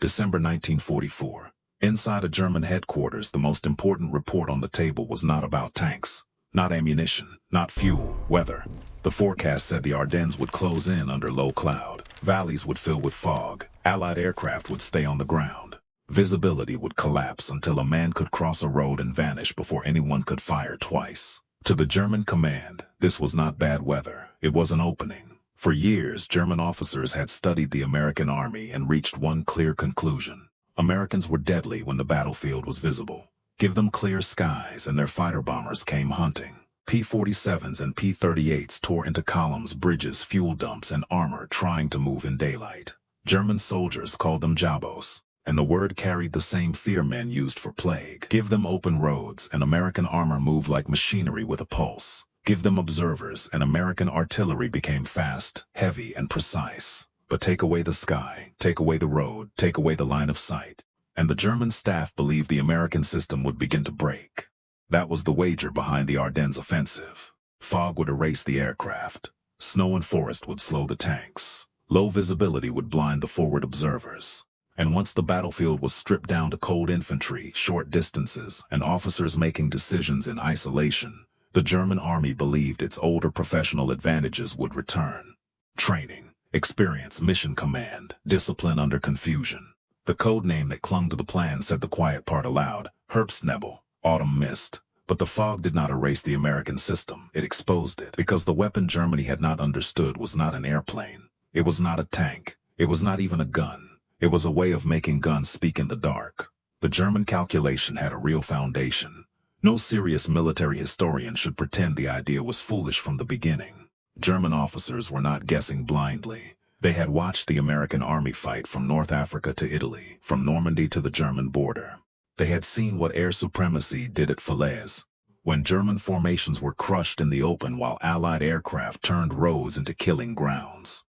December 1944. Inside a German headquarters, the most important report on the table was not about tanks, not ammunition, not fuel, weather. The forecast said the Ardennes would close in under low cloud, valleys would fill with fog, Allied aircraft would stay on the ground. Visibility would collapse until a man could cross a road and vanish before anyone could fire twice. To the German command, this was not bad weather, it was an opening. For years, German officers had studied the American army and reached one clear conclusion. Americans were deadly when the battlefield was visible. Give them clear skies and their fighter bombers came hunting. P-47s and P-38s tore into columns, bridges, fuel dumps, and armor trying to move in daylight. German soldiers called them jabos, and the word carried the same fear men used for plague. Give them open roads, and American armor moved like machinery with a pulse. Give them observers, and American artillery became fast, heavy, and precise. But take away the sky, take away the road, take away the line of sight, and the German staff believed the American system would begin to break. That was the wager behind the Ardennes offensive. Fog would erase the aircraft. Snow and forest would slow the tanks. Low visibility would blind the forward observers. And once the battlefield was stripped down to cold infantry, short distances, and officers making decisions in isolation, the German army believed its older professional advantages would return. Training, experience, mission command, discipline under confusion. The code name that clung to the plan said the quiet part aloud, Herbstnebel, autumn mist. But the fog did not erase the American system, it exposed it, because the weapon Germany had not understood was not an airplane. It was not a tank. It was not even a gun. It was a way of making guns speak in the dark. The German calculation had a real foundation. No serious military historian should pretend the idea was foolish from the beginning. German officers were not guessing blindly. They had watched the American army fight from North Africa to Italy, from Normandy to the German border. They had seen what air supremacy did at Falaise, when German formations were crushed in the open while Allied aircraft turned roads into killing grounds.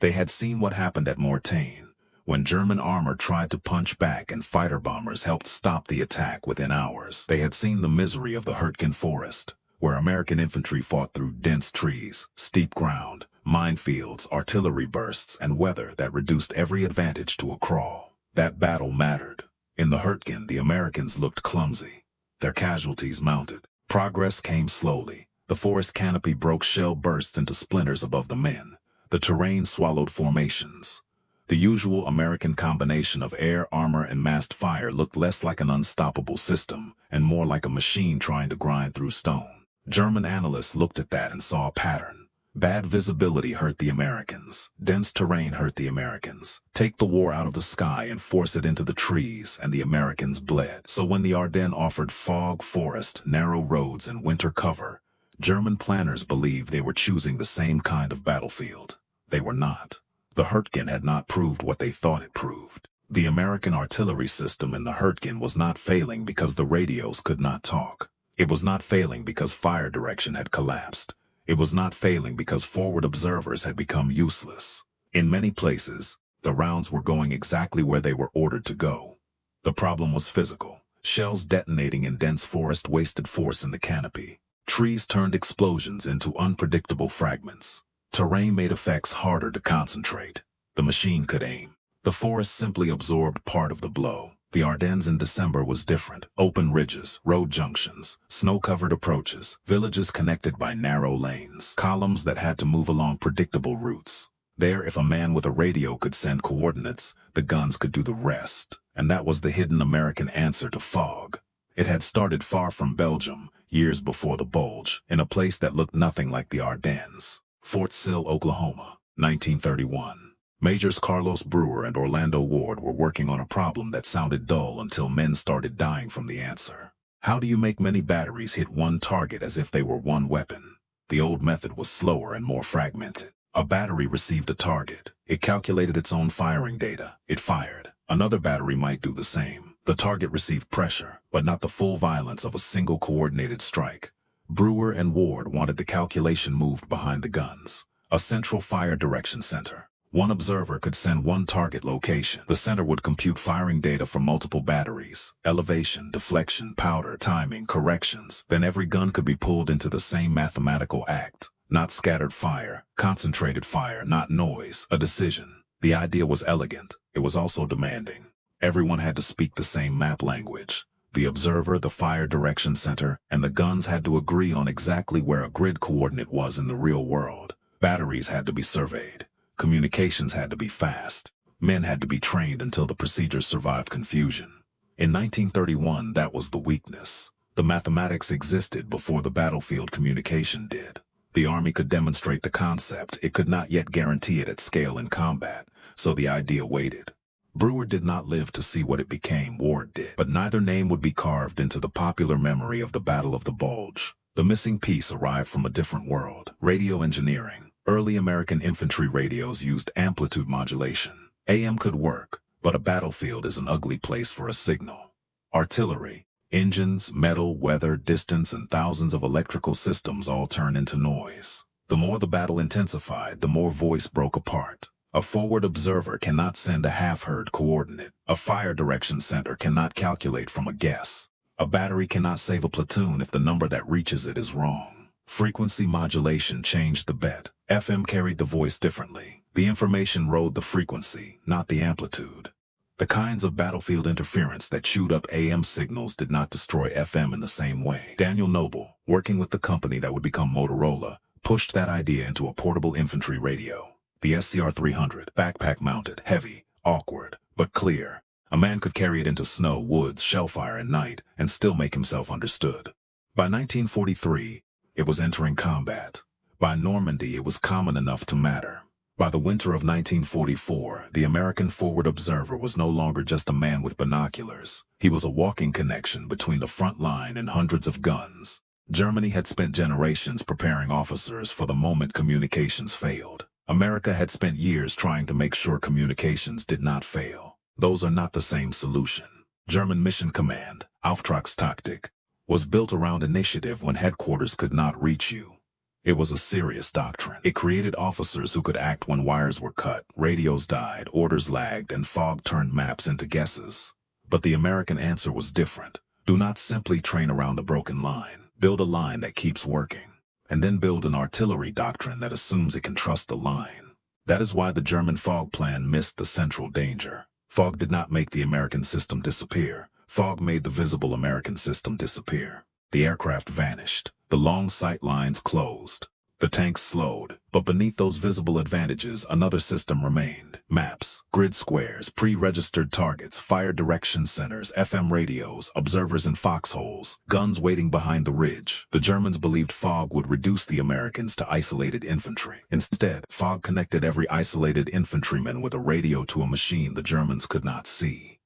They had seen what happened at Mortain, when German armor tried to punch back and fighter bombers helped stop the attack within hours. They had seen the misery of the Hurtgen forest, where American infantry fought through dense trees, steep ground, minefields, artillery bursts, and weather that reduced every advantage to a crawl. That battle mattered. In the Hurtgen, the Americans looked clumsy. Their casualties mounted. Progress came slowly. The forest canopy broke shell bursts into splinters above the men. The terrain swallowed formations. The usual American combination of air, armor, and massed fire looked less like an unstoppable system and more like a machine trying to grind through stone. German analysts looked at that and saw a pattern. Bad visibility hurt the Americans. Dense terrain hurt the Americans. Take the war out of the sky and force it into the trees, and the Americans bled. So when the Ardennes offered fog, forest, narrow roads, and winter cover, German planners believed they were choosing the same kind of battlefield. They were not. The Hurtgen had not proved what they thought it proved. The American artillery system in the Hurtgen was not failing because the radios could not talk. It was not failing because fire direction had collapsed. It was not failing because forward observers had become useless. In many places, the rounds were going exactly where they were ordered to go. The problem was physical. Shells detonating in dense forest wasted force in the canopy. Trees turned explosions into unpredictable fragments. Terrain made effects harder to concentrate. The machine could aim. The forest simply absorbed part of the blow. The Ardennes in December was different. Open ridges, road junctions, snow-covered approaches, villages connected by narrow lanes, columns that had to move along predictable routes. There, if a man with a radio could send coordinates, the guns could do the rest. And that was the hidden American answer to fog. It had started far from Belgium, years before the Bulge, in a place that looked nothing like the Ardennes. Fort Sill, Oklahoma, 1931. Majors Carlos Brewer and Orlando Ward were working on a problem that sounded dull until men started dying from the answer. How do you make many batteries hit one target as if they were one weapon? The old method was slower and more fragmented. A battery received a target. It calculated its own firing data. It fired. Another battery might do the same. The target received pressure, but not the full violence of a single coordinated strike. Brewer and Ward wanted the calculation moved behind the guns. A central fire direction center. One observer could send one target location. The center would compute firing data from multiple batteries, elevation, deflection, powder, timing, corrections. Then every gun could be pulled into the same mathematical act. Not scattered fire, concentrated fire, not noise, a decision. The idea was elegant. It was also demanding. Everyone had to speak the same map language. The observer, the fire direction center, and the guns had to agree on exactly where a grid coordinate was in the real world. Batteries had to be surveyed. Communications had to be fast. Men had to be trained until the procedures survived confusion. In 1931, that was the weakness. The mathematics existed before the battlefield communication did. The Army could demonstrate the concept, it could not yet guarantee it at scale in combat, so the idea waited. Brewer did not live to see what it became, Ward did. But neither name would be carved into the popular memory of the Battle of the Bulge. The missing piece arrived from a different world. Radio engineering. Early American infantry radios used amplitude modulation. AM could work, but a battlefield is an ugly place for a signal. Artillery. Engines, metal, weather, distance, and thousands of electrical systems all turn into noise. The more the battle intensified, the more voice broke apart. A forward observer cannot send a half-heard coordinate. A fire direction center cannot calculate from a guess. A battery cannot save a platoon if the number that reaches it is wrong. Frequency modulation changed the bet. FM carried the voice differently. The information rode the frequency, not the amplitude. The kinds of battlefield interference that chewed up AM signals did not destroy FM in the same way. Daniel Noble, working with the company that would become Motorola, pushed that idea into a portable infantry radio. The SCR-300, backpack-mounted, heavy, awkward, but clear. A man could carry it into snow, woods, shellfire, and night, and still make himself understood. By 1943, it was entering combat. By Normandy, it was common enough to matter. By the winter of 1944, the American forward observer was no longer just a man with binoculars. He was a walking connection between the front line and hundreds of guns. Germany had spent generations preparing officers for the moment communications failed. America had spent years trying to make sure communications did not fail. Those are not the same solution. German Mission Command, Auftragstaktik, was built around initiative when headquarters could not reach you. It was a serious doctrine. It created officers who could act when wires were cut, radios died, orders lagged, and fog turned maps into guesses. But the American answer was different. Do not simply train around the broken line. Build a line that keeps working. And then build an artillery doctrine that assumes it can trust the line. That is why the German fog plan missed the central danger. Fog did not make the American system disappear. Fog made the visible American system disappear. The aircraft vanished. The long sight lines closed. The tanks slowed. But beneath those visible advantages, another system remained. Maps, grid squares, pre-registered targets, fire direction centers, FM radios, observers in foxholes, guns waiting behind the ridge. The Germans believed fog would reduce the Americans to isolated infantry. Instead, fog connected every isolated infantryman with a radio to a machine the Germans could not see.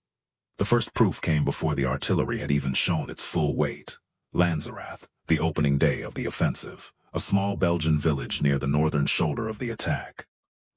The first proof came before the artillery had even shown its full weight. Lanzerath, the opening day of the offensive, a small Belgian village near the northern shoulder of the attack.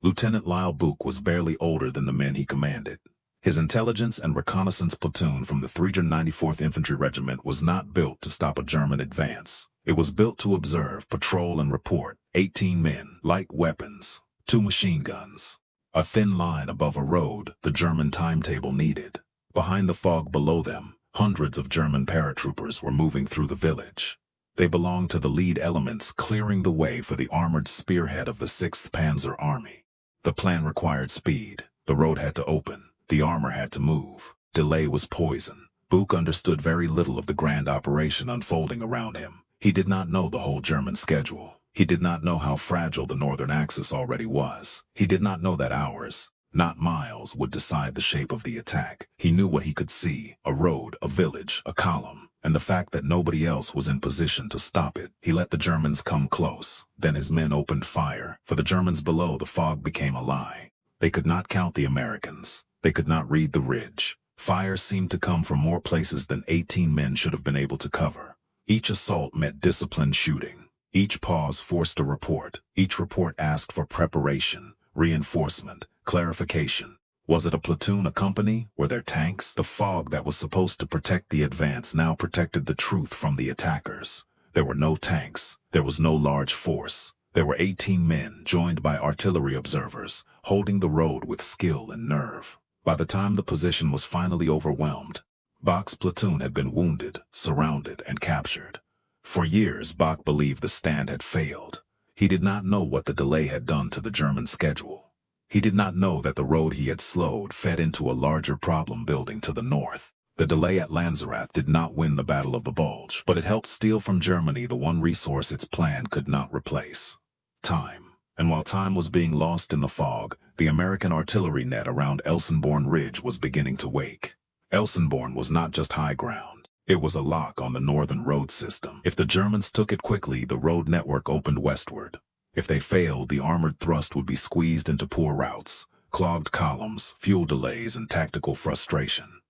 Lieutenant Lyle Buch was barely older than the men he commanded. His intelligence and reconnaissance platoon from the 394th Infantry Regiment was not built to stop a German advance. It was built to observe, patrol, and report. 18 men, light weapons, 2 machine guns. A thin line above a road the German timetable needed. Behind the fog below them, hundreds of German paratroopers were moving through the village. They belonged to the lead elements clearing the way for the armored spearhead of the 6th Panzer Army. The plan required speed. The road had to open. The armor had to move. Delay was poison. Buch understood very little of the grand operation unfolding around him. He did not know the whole German schedule. He did not know how fragile the northern axis already was. He did not know that hours, not miles, would decide the shape of the attack. He knew what he could see: a road, a village, a column. And the fact that nobody else was in position to stop it. He let the Germans come close. Then his men opened fire. For the Germans below, the fog became a lie. They could not count the Americans. They could not read the ridge. Fire seemed to come from more places than 18 men should have been able to cover. Each assault meant disciplined shooting. Each pause forced a report. Each report asked for preparation, reinforcement, clarification. Was it a platoon, a company? Were there tanks? The fog that was supposed to protect the advance now protected the truth from the attackers. There were no tanks. There was no large force. There were 18 men, joined by artillery observers, holding the road with skill and nerve. By the time the position was finally overwhelmed, Bach's platoon had been wounded, surrounded, and captured. For years, Bach believed the stand had failed. He did not know what the delay had done to the German schedule. He did not know that the road he had slowed fed into a larger problem building to the north. The delay at Lanzerath did not win the Battle of the Bulge, but it helped steal from Germany the one resource its plan could not replace: time. And while time was being lost in the fog, the American artillery net around Elsenborn Ridge was beginning to wake. Elsenborn was not just high ground. It was a lock on the northern road system. If the Germans took it quickly, the road network opened westward. If they failed, the armored thrust would be squeezed into poor routes, clogged columns, fuel delays, and tactical frustration.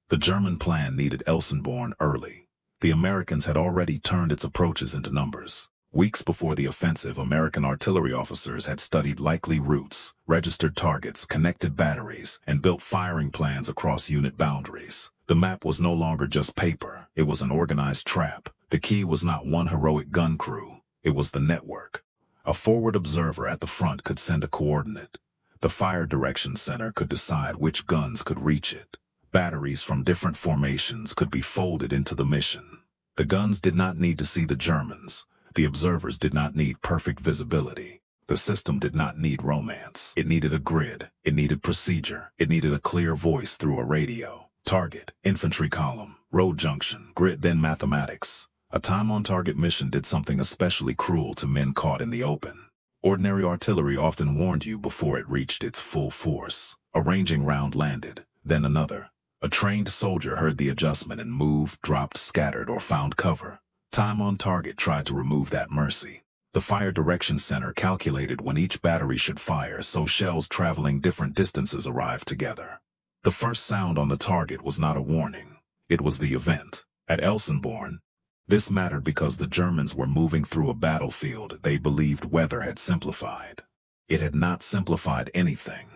The German plan needed Elsenborn early. The Americans had already turned its approaches into numbers. Weeks before the offensive, American artillery officers had studied likely routes, registered targets, connected batteries, and built firing plans across unit boundaries. The map was no longer just paper. It was an organized trap. The key was not one heroic gun crew. It was the network. A forward observer at the front could send a coordinate. The fire direction center could decide which guns could reach it. Batteries from different formations could be folded into the mission. The guns did not need to see the Germans. The observers did not need perfect visibility. The system did not need romance. It needed a grid. It needed procedure. It needed a clear voice through a radio. Target, infantry column, road junction, grid, then mathematics. A time-on-target mission did something especially cruel to men caught in the open. Ordinary artillery often warned you before it reached its full force. A ranging round landed, then another. A trained soldier heard the adjustment and moved, dropped, scattered, or found cover. Time on target tried to remove that mercy. The fire direction center calculated when each battery should fire, so shells traveling different distances arrived together. The first sound on the target was not a warning. It was the event. At Elsenborn, this mattered because the Germans were moving through a battlefield they believed weather had simplified. It had not simplified anything.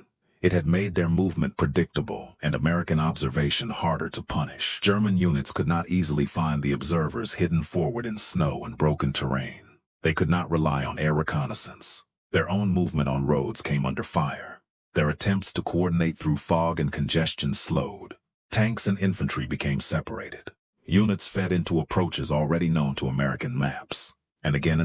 It had made their movement predictable and American observation harder to punish. German units could not easily find the observers hidden forward in snow and broken terrain. They could not rely on air reconnaissance. Their own movement on roads came under fire. Their attempts to coordinate through fog and congestion slowed. Tanks and infantry became separated. Units fed into approaches already known to American maps. And again,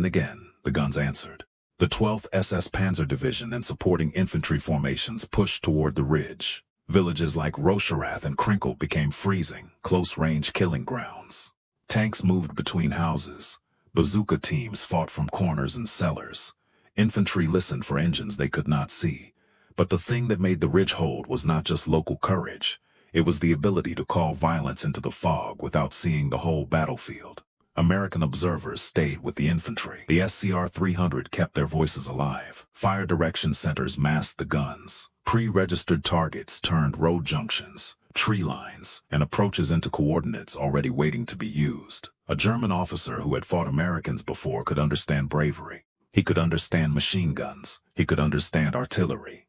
the guns answered. The 12th SS Panzer Division and supporting infantry formations pushed toward the ridge. Villages like Rocherath and Krinkle became freezing, close-range killing grounds. Tanks moved between houses. Bazooka teams fought from corners and cellars. Infantry listened for engines they could not see. But the thing that made the ridge hold was not just local courage. It was the ability to call violence into the fog without seeing the whole battlefield. American observers stayed with the infantry. The SCR-300 kept their voices alive. Fire direction centers masked the guns. Pre-registered targets turned road junctions, tree lines, and approaches into coordinates already waiting to be used. A German officer who had fought Americans before could understand bravery. He could understand machine guns. He could understand artillery.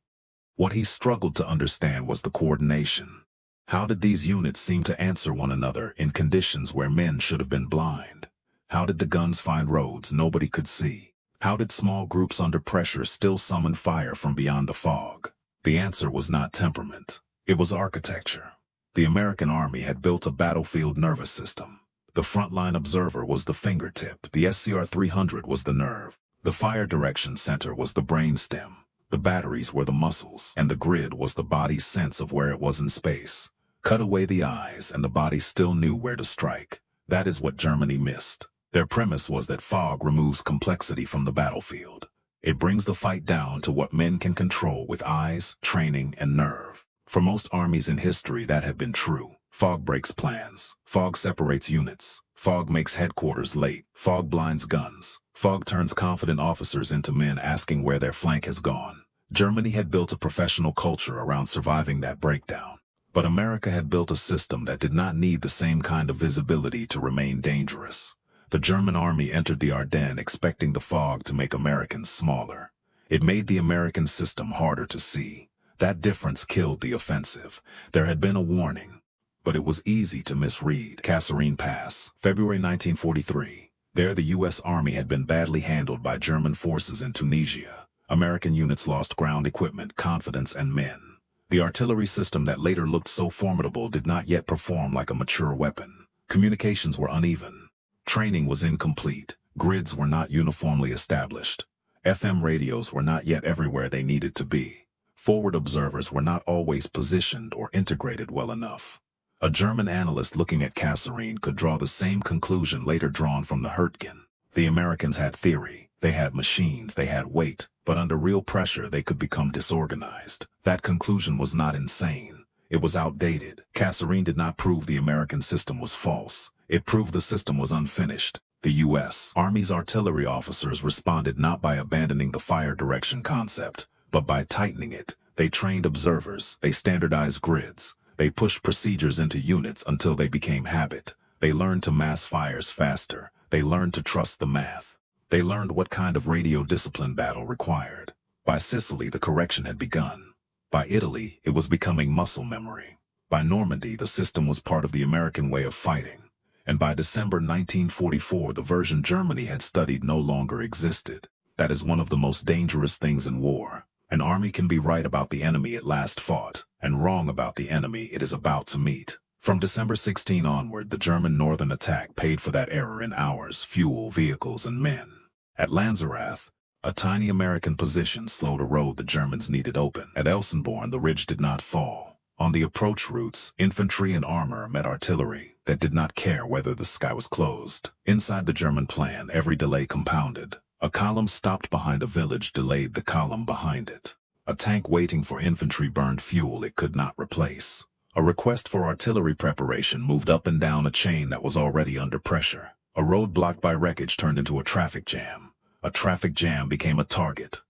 What he struggled to understand was the coordination. How did these units seem to answer one another in conditions where men should have been blind? How did the guns find roads nobody could see? How did small groups under pressure still summon fire from beyond the fog? The answer was not temperament. It was architecture. The American army had built a battlefield nervous system. The frontline observer was the fingertip. The SCR-300 was the nerve. The fire direction center was the brainstem. The batteries were the muscles, and the grid was the body's sense of where it was in space. Cut away the eyes, and the body still knew where to strike. That is what Germany missed. Their premise was that fog removes complexity from the battlefield. It brings the fight down to what men can control with eyes, training, and nerve. For most armies in history, that had been true. Fog breaks plans. Fog separates units. Fog makes headquarters late. Fog blinds guns. Fog turns confident officers into men asking where their flank has gone. Germany had built a professional culture around surviving that breakdown. But America had built a system that did not need the same kind of visibility to remain dangerous. The German army entered the Ardennes expecting the fog to make Americans smaller. It made the American system harder to see. That difference killed the offensive. There had been a warning, but it was easy to misread. Kasserine Pass, February 1943. There the U.S. Army had been badly handled by German forces in Tunisia. American units lost ground equipment, confidence, and men. The artillery system that later looked so formidable did not yet perform like a mature weapon. Communications were uneven. Training was incomplete. Grids were not uniformly established. FM radios were not yet everywhere they needed to be. Forward observers were not always positioned or integrated well enough. A German analyst looking at Kasserine could draw the same conclusion later drawn from the Hertgen. The Americans had theory, they had machines, they had weight, but under real pressure they could become disorganized. That conclusion was not insane. It was outdated. Kasserine did not prove the American system was false. It proved the system was unfinished. The U.S. Army's artillery officers responded not by abandoning the fire direction concept, but by tightening it. They trained observers, they standardized grids, they pushed procedures into units until they became habit. They learned to mass fires faster. They learned to trust the math. They learned what kind of radio discipline battle required. By Sicily, the correction had begun. By Italy, it was becoming muscle memory. By Normandy, the system was part of the American way of fighting. And by December 1944, the version Germany had studied no longer existed. That is one of the most dangerous things in war. An army can be right about the enemy it last fought, and wrong about the enemy it is about to meet. From December 16 onward, the German northern attack paid for that error in hours, fuel, vehicles, and men. At Lanzerath, a tiny American position slowed a road the Germans needed open. At Elsenborn, the ridge did not fall. On the approach routes, infantry and armor met artillery that did not care whether the sky was closed. Inside the German plan, every delay compounded. A column stopped behind a village delayed the column behind it. A tank waiting for infantry burned fuel it could not replace. A request for artillery preparation moved up and down a chain that was already under pressure. A road blocked by wreckage turned into a traffic jam. A traffic jam became a target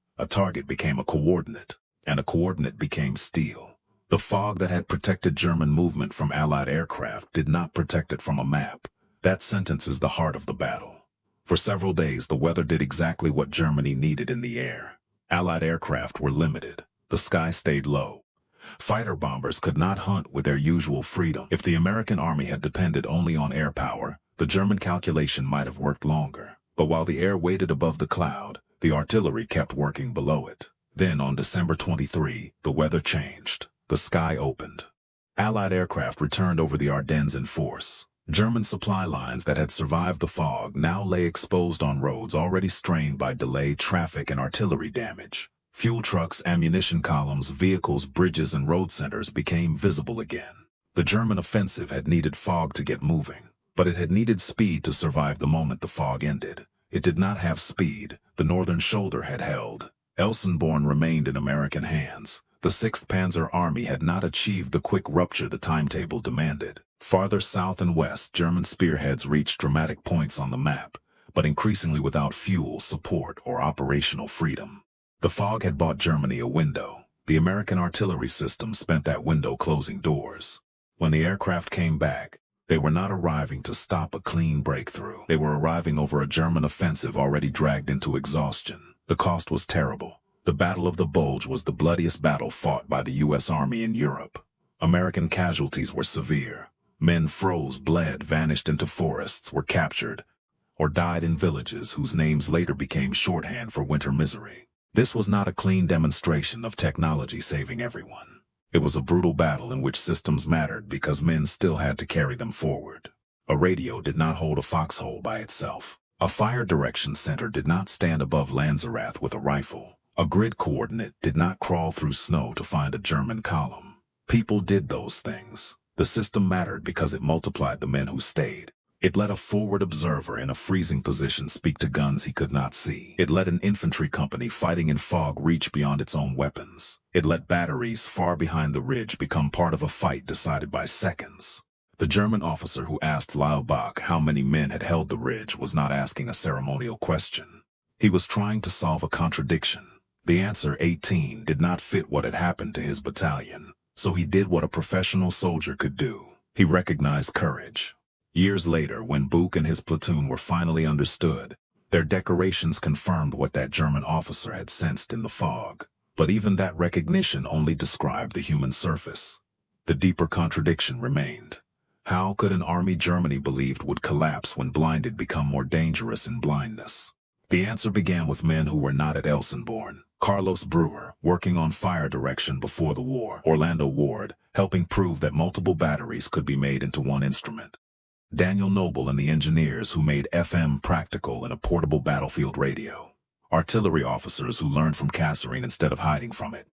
became a coordinate, and a coordinate became steel. The fog that had protected German movement from Allied aircraft did not protect it from a map. That sentence is the heart of the battle. For several days, the weather did exactly what Germany needed in the air. Allied aircraft were limited. The sky stayed low. Fighter bombers could not hunt with their usual freedom. If the American army had depended only on air power, the German calculation might have worked longer. But while the air waited above the cloud, the artillery kept working below it. Then on December 23, the weather changed. The sky opened. Allied aircraft returned over the Ardennes in force. German supply lines that had survived the fog now lay exposed on roads already strained by delayed traffic and artillery damage. Fuel trucks, ammunition columns, vehicles, bridges, and road centers became visible again. The German offensive had needed fog to get moving, but it had needed speed to survive the moment the fog ended. It did not have speed. The northern shoulder had held. Elsenborn remained in American hands. The 6th Panzer Army had not achieved the quick rupture the timetable demanded. Farther south and west, German spearheads reached dramatic points on the map, but increasingly without fuel, support, or operational freedom. The fog had bought Germany a window. The American artillery system spent that window closing doors. When the aircraft came back, they were not arriving to stop a clean breakthrough. They were arriving over a German offensive already dragged into exhaustion. The cost was terrible. The Battle of the Bulge was the bloodiest battle fought by the U.S. Army in Europe. American casualties were severe. Men froze, bled, vanished into forests, were captured, or died in villages whose names later became shorthand for winter misery. This was not a clean demonstration of technology saving everyone. It was a brutal battle in which systems mattered because men still had to carry them forward. A radio did not hold a foxhole by itself. A fire direction center did not stand above Lanzerath with a rifle. A grid coordinate did not crawl through snow to find a German column. People did those things. The system mattered because it multiplied the men who stayed. It let a forward observer in a freezing position speak to guns he could not see. It let an infantry company fighting in fog reach beyond its own weapons. It let batteries far behind the ridge become part of a fight decided by seconds. The German officer who asked Laubach how many men had held the ridge was not asking a ceremonial question. He was trying to solve a contradiction. The answer, 18, did not fit what had happened to his battalion, so he did what a professional soldier could do. He recognized courage. Years later, when Bulge and his platoon were finally understood, their decorations confirmed what that German officer had sensed in the fog. But even that recognition only described the human surface. The deeper contradiction remained. How could an army Germany believed would collapse when blinded become more dangerous in blindness? The answer began with men who were not at Elsenborn. Carlos Brewer, working on fire direction before the war. Orlando Ward, helping prove that multiple batteries could be made into one instrument. Daniel Noble and the engineers who made FM practical in a portable battlefield radio. Artillery officers who learned from Kasserine instead of hiding from it.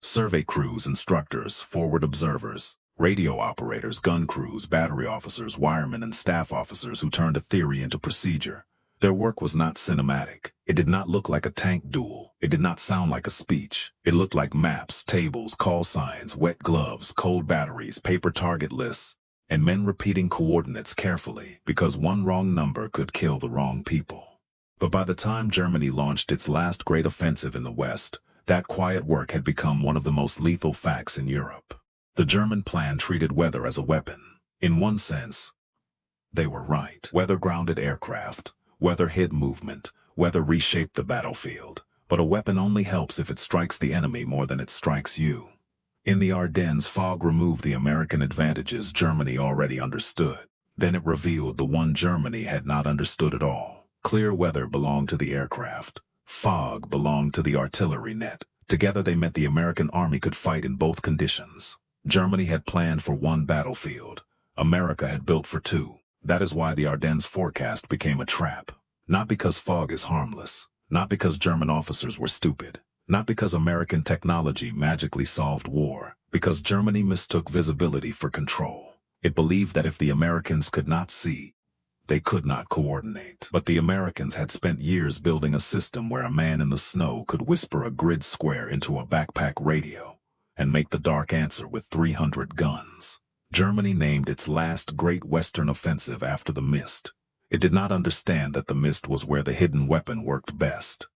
Survey crews, instructors, forward observers, radio operators, gun crews, battery officers, wiremen, and staff officers who turned a theory into procedure. Their work was not cinematic. It did not look like a tank duel. It did not sound like a speech. It looked like maps, tables, call signs, wet gloves, cold batteries, paper target lists, and men repeating coordinates carefully because one wrong number could kill the wrong people. But by the time Germany launched its last great offensive in the West, that quiet work had become one of the most lethal facts in Europe. The German plan treated weather as a weapon. In one sense, they were right. Weather grounded aircraft. Weather hid movement. Weather reshaped the battlefield. But a weapon only helps if it strikes the enemy more than it strikes you. In the Ardennes, fog removed the American advantages Germany already understood. Then it revealed the one Germany had not understood at all. Clear weather belonged to the aircraft. Fog belonged to the artillery net. Together they meant the American army could fight in both conditions. Germany had planned for one battlefield. America had built for two. That is why the Ardennes forecast became a trap. Not because fog is harmless. Not because German officers were stupid. Not because American technology magically solved war. Because Germany mistook visibility for control. It believed that if the Americans could not see, they could not coordinate. But the Americans had spent years building a system where a man in the snow could whisper a grid square into a backpack radio and make the dark answer with 300 guns. Germany named its last great Western offensive after the mist. It did not understand that the mist was where the hidden weapon worked best.